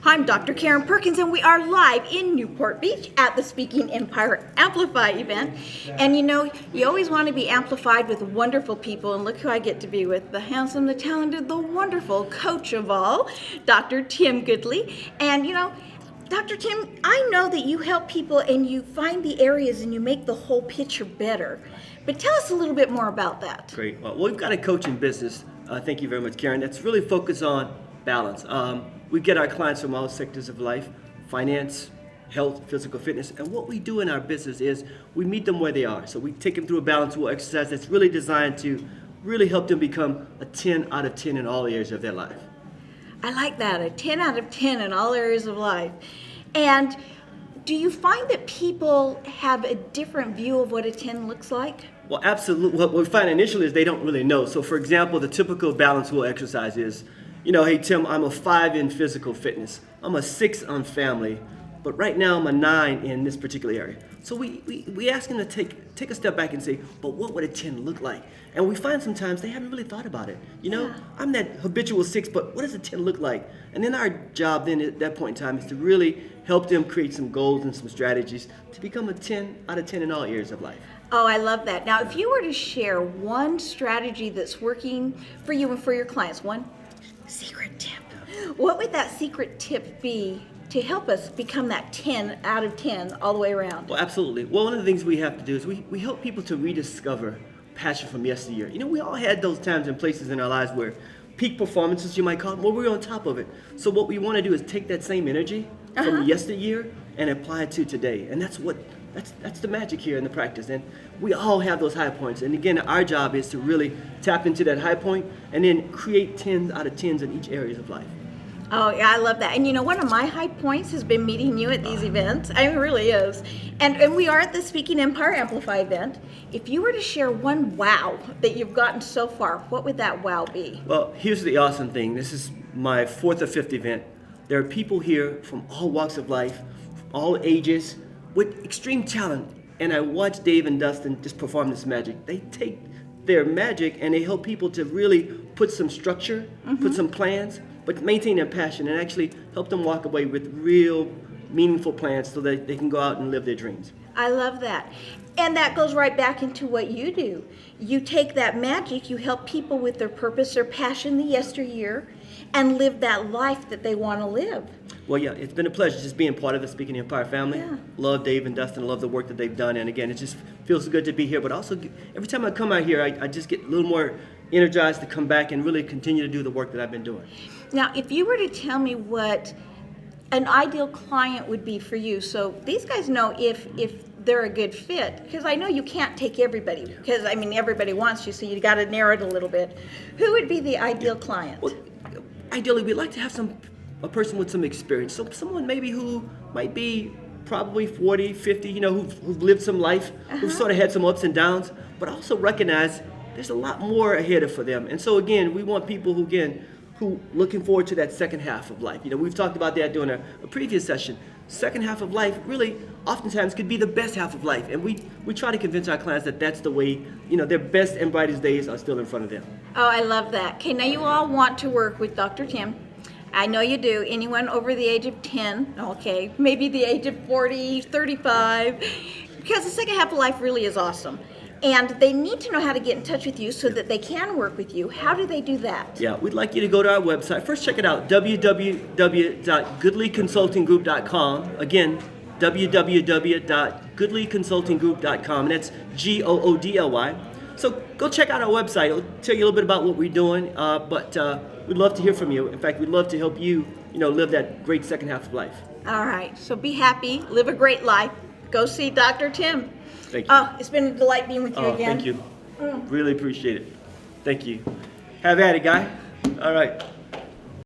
I'm Dr. Karen Perkins, and we are live in Newport Beach at the Speaking Empire Amplify event. And you know, you always want to be amplified with wonderful people, and look who I get to be with, the handsome, the talented, the wonderful coach of all, Dr. Tim Goodley. And you know, Dr. Tim, I know that you help people and you find the areas and you make the whole picture better. But tell us a little bit more about that. Great. Well, we've got a coaching business, thank you very much, Karen, that's really focused on balance. We get our clients from all sectors of life, finance, health, physical fitness, and what we do in our business is we meet them where they are. So we take them through a balance wheel exercise that's really designed to really help them become a 10 out of 10 in all areas of their life. I like that, a 10 out of 10 in all areas of life. And do you find that people have a different view of what a 10 looks like? Well, absolutely. What we find initially is they don't really know. So for example, the typical balance wheel exercise is, you know, hey Tim, I'm a 5 in physical fitness. I'm a 6 on family, but right now I'm a 9 in this particular area. So we ask them to take a step back and say, but what would a 10 look like? And we find sometimes they haven't really thought about it. You know, I'm that habitual 6, but what does a 10 look like? And then our job then at that point in time is to really help them create some goals and some strategies to become a 10 out of 10 in all areas of life. Oh, I love that. Now, if you were to share one strategy that's working for you and for your clients, one secret tip, what would that secret tip be to help us become that 10 out of 10 all the way around? Well, absolutely. Well, one of the things we have to do is we help people to rediscover passion from yesteryear. You know, we all had those times and places in our lives where peak performances, you might call them, well, we're on top of it. So what we want to do is take that same energy from yesteryear and apply it to today. And that's the magic here in the practice. And we all have those high points. And again, our job is to really tap into that high point and then create 10 out of 10s in each area of life. Oh, yeah, I love that. And you know, one of my high points has been meeting you at these events. I mean, it really is. And we are at the Speaking Empire Amplify event. If you were to share one wow that you've gotten so far, what would that wow be? Well, here's the awesome thing. This is my 4th or 5th event. There are people here from all walks of life, all ages, with extreme talent. And I watch Dave and Dustin just perform this magic. They take their magic and they help people to really put some structure, put some plans, but maintain their passion and actually help them walk away with real meaningful plans so that they can go out and live their dreams. I love that. And that goes right back into what you do. You take that magic, you help people with their purpose, their passion, the yesteryear, and live that life that they want to live. Well, yeah, it's been a pleasure just being part of the Speaking Empire family. Yeah. Love Dave and Dustin, love the work that they've done. And again, it just feels good to be here. But also, every time I come out here, I just get a little more energized to come back and really continue to do the work that I've been doing. Now, if you were to tell me what an ideal client would be for you, so these guys know if they're a good fit, because I know you can't take everybody, because I mean everybody wants you, so you got to narrow it a little bit. Who would be the ideal client? Well, ideally, we'd like to have a person with some experience, so someone maybe who might be probably 40, 50, you know, who've lived some life, who've sort of had some ups and downs, but also recognize there's a lot more ahead for them. And so again, we want people who looking forward to that second half of life. You know, we've talked about that during a previous session. Second half of life really oftentimes could be the best half of life. And we try to convince our clients that that's the way, you know, their best and brightest days are still in front of them. Oh, I love that. Okay, now you all want to work with Dr. Tim. I know you do. Anyone over the age of 10, okay, maybe the age of 40, 35, because the second half of life really is awesome. And they need to know how to get in touch with you so that they can work with you. How do they do that? Yeah, we'd like you to go to our website. First, check it out, www.goodleyconsultinggroup.com. Again, www.goodleyconsultinggroup.com, and that's Goodly. So go check out our website. It'll tell you a little bit about what we're doing, but we'd love to hear from you. In fact, we'd love to help you, you know, live that great second half of life. All right, so be happy, live a great life. Go see Dr. Tim. Thank you. Oh, it's been a delight being with you again. Thank you. Really appreciate it. Thank you. Have at it, guy. All right.